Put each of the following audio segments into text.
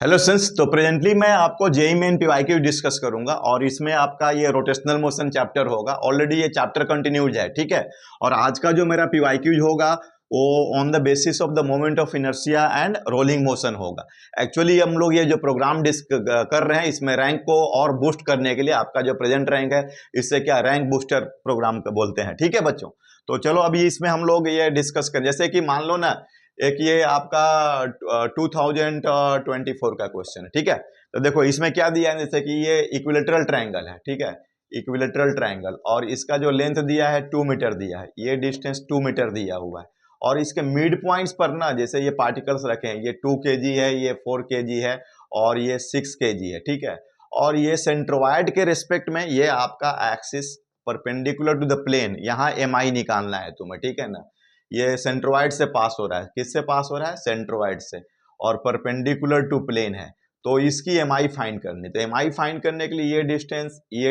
Hello since तो presently मैं आपको जेई मेन पीवाईक्यू डिस्कस करूंगा और इसमें आपका ये रोटेशनल मोशन चैप्टर होगा। ऑलरेडी ये चैप्टर कंटिन्यूड है, ठीक है। और आज का जो मेरा पीवाईक्यू होगा वो on the basis of the moment of inertia and rolling motion होगा। एक्चुअली हम लोग ये जो प्रोग्राम कर रहे हैं इसमें रैंक को और बूस्ट करने के लिए आपका जो प्रेजेंट रैंक है इससे क्या रैंक बूस्टर प्रोग्राम बोलते हैं, ठीक है बच्चों। तो चलो अभी इसमें हम लोग ये डिस्कस करें, जैसे कि मान लो ना एक ये आपका 2024 का क्वेश्चन है, ठीक है। तो देखो इसमें क्या दिया है, जैसे कि ये इक्विलेटरल ट्रायंगल है, ठीक है। इक्विलेटरल ट्रायंगल और इसका जो लेंथ दिया है 2 मीटर दिया है, ये डिस्टेंस 2 मीटर दिया हुआ है। और इसके मिड पॉइंट्स पर ना जैसे ये पार्टिकल्स रखे हैं, ये 2 kg है, ये 4 kg है और ये 6 kg है, ठीक है। और ये सेंट्रोइड के रिस्पेक्ट में ये आपका axis perpendicular to the plane, यहाँ MI निकालना है तुम्हें, ठीक है ना। ये सेंट्रोइड से पास हो रहा है, किससे पास हो रहा है, सेंट्रोइड से, और परपेंडिकुलर टू प्लेन है। तो इसकी MI फाइंड करनी, तो MI फाइंड करने के लिए ये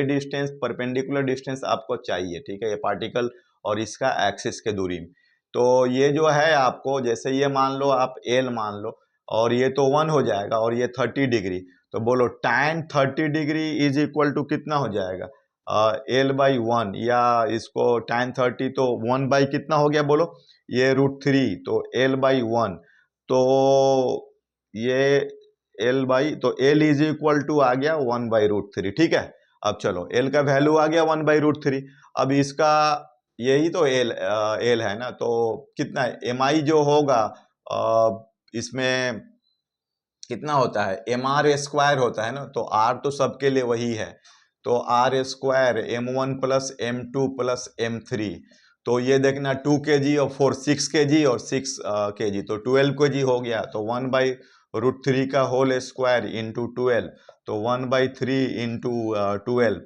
डिस्टेंस परपेंडिकुलर डिस्टेंस आपको चाहिए, ठीक है, ये पार्टिकल और इसका एक्सिस के दूरी में। तो ये जो है आपको, जैसे ये मान लो आप L मान लो और ये तो 1 हो जाएगा और ये 30 डिग्री, तो बोलो tan 30 degree is equal to कितना हो जाएगा, L/1, या इसको tan 30 तो 1 बाई कितना हो गया बोलो, ये √3, तो L/1, तो ये तो L इज इक्वल टू आ गया 1/√3, ठीक है। अब चलो L का वैल्यू आ गया 1/√3। अब इसका यही तो L है ना, तो कितना है MI जो होगा इसमें कितना होता है, MR² होता है ना, तो R तो सबके लिए वही है, तो R² M1 + M2 + M3। तो ये देखना 2 kg और 4 6 kg और 6 kg, तो 12 kg हो गया, तो 1/√3 का होल स्क्वायर इंटू 12, तो 1/3 इंटू 12,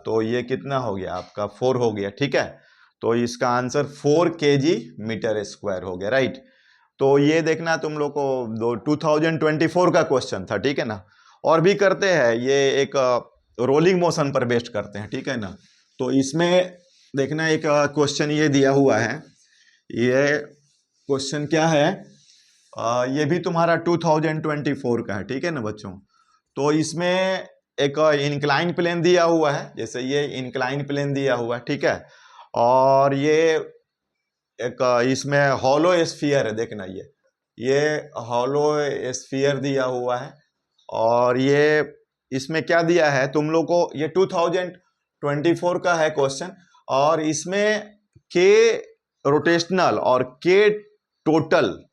तो ये कितना हो गया आपका 4 हो गया, ठीक है। तो इसका आंसर 4 kg मीटर स्क्वायर हो गया, राइट। तो ये देखना तुम लोग को 2024 का क्वेश्चन था, ठीक है ना। और भी करते हैं, ये एक रोलिंग मोशन पर बेस्ड करते हैं, ठीक है ना। तो इसमें देखना एक क्वेश्चन ये दिया हुआ है, ये क्वेश्चन क्या है, ये भी तुम्हारा 2024 का है, ठीक है ना बच्चों। तो इसमें एक इंक्लाइन प्लेन दिया हुआ है, जैसे ये इंक्लाइन प्लेन दिया हुआ है, ठीक है। और ये एक इसमें हॉलो स्फीयर है, देखना ये हॉलो स्फीयर दिया हुआ है। और ये इसमें क्या दिया है तुम लोग को, ये 2024 का है क्वेश्चन, और इसमें के रोटेशनल और के total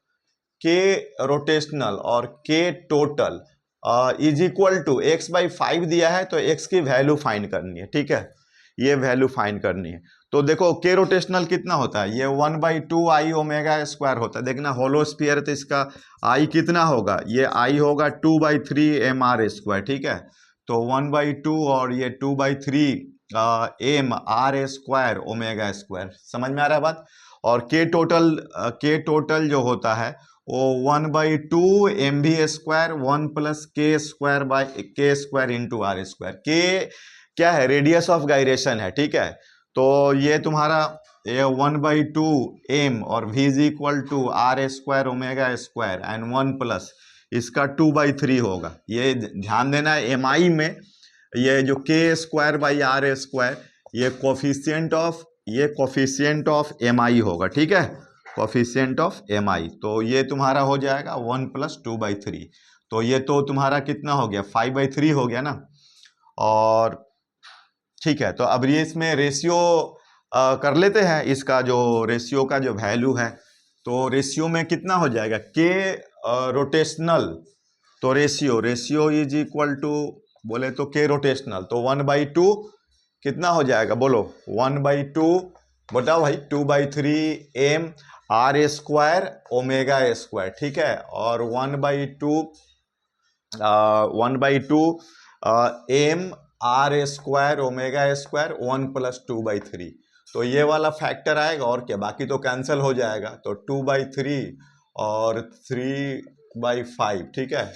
is equal to x/5 दिया है, तो x की वैल्यू फाइंड करनी है, ठीक है, ये वैल्यू फाइंड करनी है। तो देखो के रोटेशनल कितना होता है, ये 1/2 I ओमेगा स्क्वायर होता है। देखना होलो स्फीयर है तो इसका I कितना होगा, ये I होगा 2/3 MR², ठीक है। तो 1/2 और ये 2/3 MR² ओमेगा स्क्वायर, समझ में आ रहा है बात। और के टोटल जो होता है वो 1/2 MV², 1 + k² इंटू R²। के क्या है, रेडियस ऑफ गायरेशन है, ठीक है। तो ये तुम्हारा ये 1/2 M और V is equal to R² omega square and 1 plus इसका 2/3 होगा। ये ध्यान देना है MI में ये जो k²/R², ये कोफिशिएंट ऑफ MI होगा, ठीक है, कोफिशिएंट ऑफ MI। तो ये तुम्हारा हो जाएगा 1 + 2/3, तो ये तो तुम्हारा कितना हो गया 5/3 हो गया ना। और ठीक है, तो अब ये इसमें रेशियो कर लेते हैं, इसका जो रेशियो का जो वैल्यू है, तो रेशियो में कितना हो जाएगा के रोटेशनल, तो रेशियो इज इक्वल टू बोले तो के रोटेशनल, तो 1/2 कितना हो जाएगा बोलो, 1/2 बताओ भाई 2/3 M R² ओमेगा स्क्वायर, ठीक है। और 1/2 M R² ओमेगा स्क्वायर 1 + 2/3, तो ये वाला फैक्टर आएगा और क्या, बाकी तो कैंसिल हो जाएगा, तो 2/3 और 3/5, ठीक है।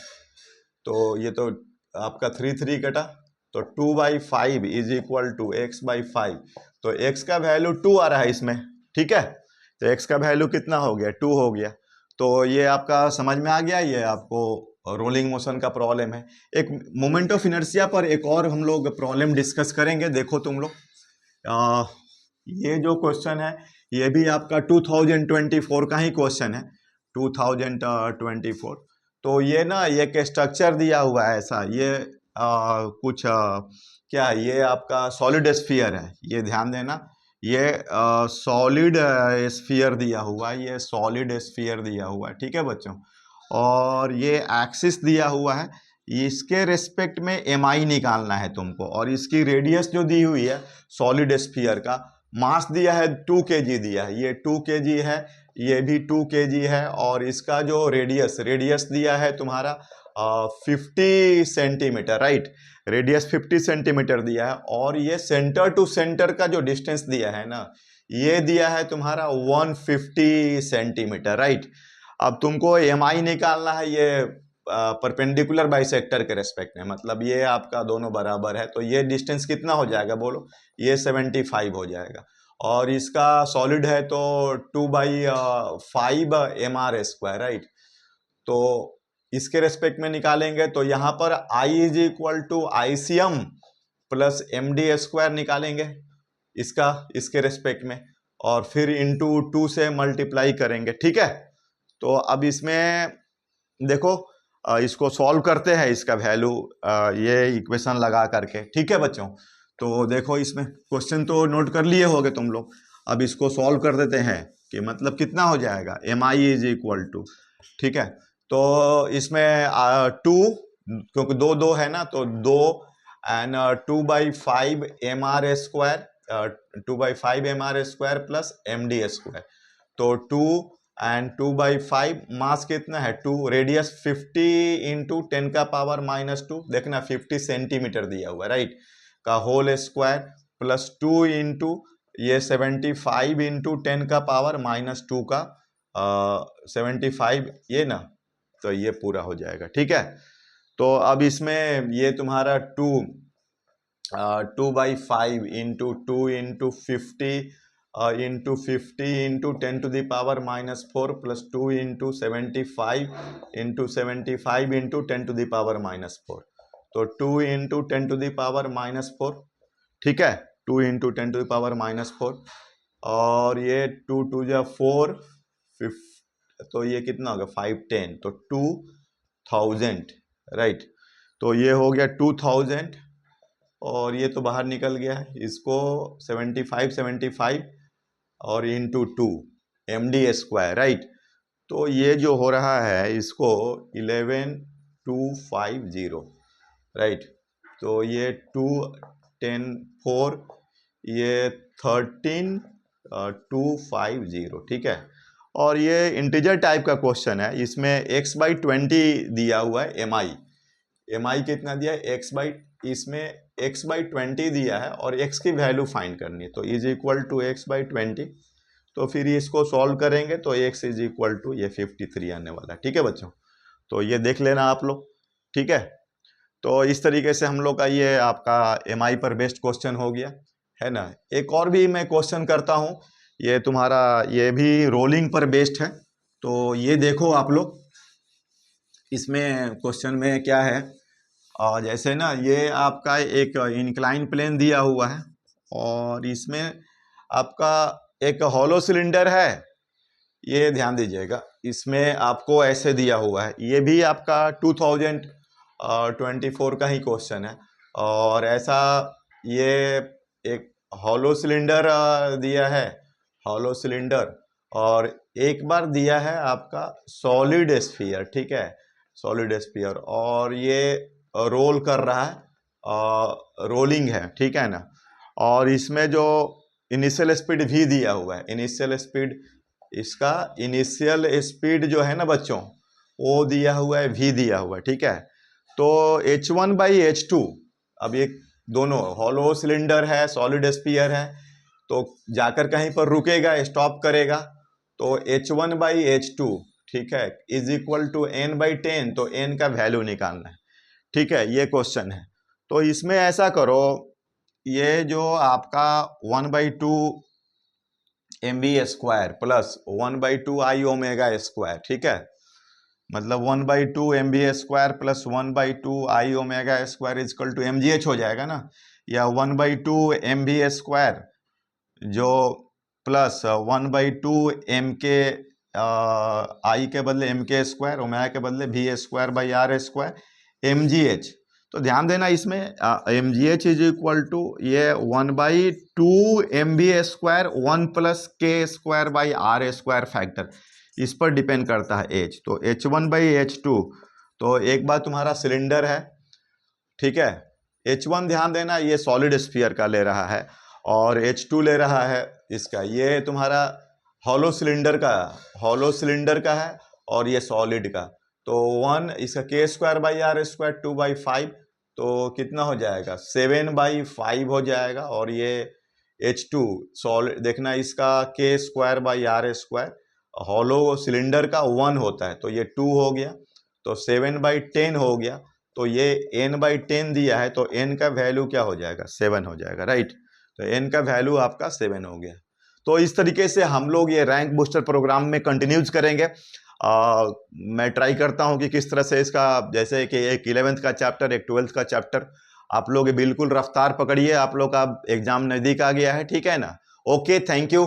तो ये तो आपका 3 कटा, तो 2/5 इज इक्वल टू x/5, तो x का वैल्यू 2 आ रहा है इसमें, ठीक है। तो x का वैल्यू कितना हो गया, 2 हो गया। तो ये आपका समझ में आ गया, ये आपको रोलिंग मोशन का प्रॉब्लम है। एक मोमेंट ऑफ इनर्शिया पर एक और हम लोग प्रॉब्लम डिस्कस करेंगे। देखो तुम लोग, ये जो क्वेश्चन है ये भी आपका 2024 का ही क्वेश्चन है, 2024। तो ये ना ये एक स्ट्रक्चर दिया हुआ है ऐसा, ये कुछ क्या, ये आपका सॉलिड स्फीयर है, ये ध्यान देना, ये सॉलिड स्फीयर दिया हुआ है, ये सॉलिड स्फीयर दिया हुआ है, ठीक है बच्चों। और ये एक्सिस दिया हुआ है, इसके रेस्पेक्ट में एमआई निकालना है तुमको, और इसकी रेडियस जो दी हुई है सॉलिड स्फीयर का, मास दिया है 2 kg दिया है, ये 2 kg है, ये भी 2 kg है, और इसका जो रेडियस दिया है तुम्हारा 50 सेंटीमीटर, राइट, रेडियस 50 सेंटीमीटर दिया है, और ये सेंटर टू सेंटर का जो डिस्टेंस दिया है ना, ये दिया है तुम्हारा 150 सेंटीमीटर, राइट। अब तुमको एमआई निकालना है, ये परपेंडिकुलर बाइसेक्टर के रेस्पेक्ट में, मतलब ये आपका दोनों बराबर है, तो ये डिस्टेंस कितना हो जाएगा बोलो, ये 75 हो जाएगा, और इसका सॉलिड है तो 2/5 mr², राइट। तो इसके रेस्पेक्ट में निकालेंगे तो यहाँ पर I is equal to ICM plus MD² निकालेंगे इसके रेस्पेक्ट में, और फिर इंटू 2 से मल्टीप्लाई करेंगे, ठीक है। तो अब इसमें देखो, इसको सॉल्व करते हैं, इसका वैल्यू ये इक्वेशन लगा करके, ठीक है बच्चों। तो देखो इसमें क्वेश्चन तो नोट कर लिए होगे तुम लोग, अब इसको सॉल्व कर देते हैं कि मतलब कितना हो जाएगा, MI इज इक्वल टू, ठीक है। तो इसमें 2, क्योंकि 2 है ना, तो 2 and 2/5 mr² 2/5 mr² plus MD², तो 2 एंड 2/5, मास कितना है 2, रेडियस 50 इंटू 10 का पावर -2, देखना 50 सेंटीमीटर दिया हुआ है, राइट, का होल स्क्वायर, प्लस 2 इंटू ये 75 इंटू 10 का पावर -2 का 75 ये ना, तो ये पूरा हो जाएगा, ठीक है। तो अब इसमें ये तुम्हारा 2/5 into 2 into 50 into 10 to the power -4 plus 2 into 75 into 75 into 10 to the power -4, तो 2 इंटू 10 टू द पावर -4, ठीक है, 2 इंटू 10 टू द पावर -4, और ये 2 2 जा 4, तो ये कितना होगा 5 10, तो 2000, राइट। तो ये हो गया 2000, और ये तो बाहर निकल गया है, इसको 75 और इंटू 2 MD², राइट। तो ये जो हो रहा है इसको 11250, राइट। तो ये 2 10 4, ये 13250, ठीक है। और ये इंटीजर टाइप का क्वेश्चन है, इसमें x/20 दिया हुआ है, एमआई कितना दिया है इसमें x/20 दिया है, और x की वैल्यू फाइंड करनी है, तो इज इक्वल टू x/20, तो फिर इसको सॉल्व करेंगे तो x इज इक्वल टू ये 53 आने वाला है, ठीक है बच्चों। तो ये देख लेना आप लोग, ठीक है। तो इस तरीके से हम लोग का ये आपका एमआई पर बेस्ड क्वेश्चन हो गया है ना। एक और भी मैं क्वेश्चन करता हूँ, ये तुम्हारा ये भी रोलिंग पर बेस्ड है, तो ये देखो आप लोग, इसमें क्वेश्चन में क्या है, जैसे ना ये आपका एक इंक्लाइन प्लेन दिया हुआ है, और इसमें आपका एक हॉलो सिलेंडर है, ये ध्यान दीजिएगा, इसमें आपको ऐसे दिया हुआ है, ये भी आपका 2024 का ही क्वेश्चन है, और ऐसा ये एक हॉलो सिलेंडर दिया है, हॉलो सिलेंडर, और एक बार दिया है आपका सॉलिड स्फीयर, ठीक है, सॉलिड स्फीयर, और ये रोल कर रहा है, रोलिंग है, ठीक है ना। और इसमें जो इनिशियल स्पीड भी दिया हुआ है, इनिशियल स्पीड, इसका इनिशियल स्पीड जो है ना बच्चों, वो दिया हुआ है, v दिया हुआ है, ठीक है। तो h1/h2, अब ये दोनों हॉलो सिलेंडर है, सॉलिड स्फीयर है, तो जाकर कहीं पर रुकेगा, स्टॉप करेगा, तो h1/h2, ठीक है, इज इक्वल टू n/10, तो n का वैल्यू निकालना है, ठीक है, ये क्वेश्चन है। तो इसमें ऐसा करो, ये जो आपका 1/2 mv² प्लस 1/2 I ω², ठीक है, मतलब 1/2 MVA² plus 1/2 I⍵² is equal to MGH हो जाएगा ना, या 1/2 MVA² जो प्लस 1/2 MK I के बदले MK², ओमेगा के बदले VA²/R² MGH। तो ध्यान देना इसमें MGH इज इक्वल टू ये 1/2 MVA² 1 + K²/R² फैक्टर, इस पर डिपेंड करता है H। तो H1/H2, तो एक बार तुम्हारा सिलेंडर है, ठीक है, H1 ध्यान देना ये सॉलिड स्फीयर का ले रहा है, और H2 ले रहा है इसका, ये तुम्हारा हॉलो सिलेंडर का है, और ये सॉलिड का। तो 1 इसका K²/R², 2/5, तो कितना हो जाएगा 7/5 हो जाएगा। और ये H2 सॉलिड देखना, इसका K²/R² हॉलो सिलेंडर का 1 होता है, तो ये 2 हो गया, तो 7/10 हो गया। तो ये n/10 दिया है, तो n का वैल्यू क्या हो जाएगा 7 हो जाएगा, राइट। तो n का वैल्यू आपका 7 हो गया। तो इस तरीके से हम लोग ये रैंक बूस्टर प्रोग्राम में कंटिन्यूज करेंगे। मैं ट्राई करता हूं कि किस तरह से इसका, जैसे कि एक 11th का चैप्टर, एक 12th का चैप्टर, आप लोग बिल्कुल रफ्तार पकड़िए, आप लोग का एग्जाम नजदीक आ गया है, ठीक है ना। Okay, thank you.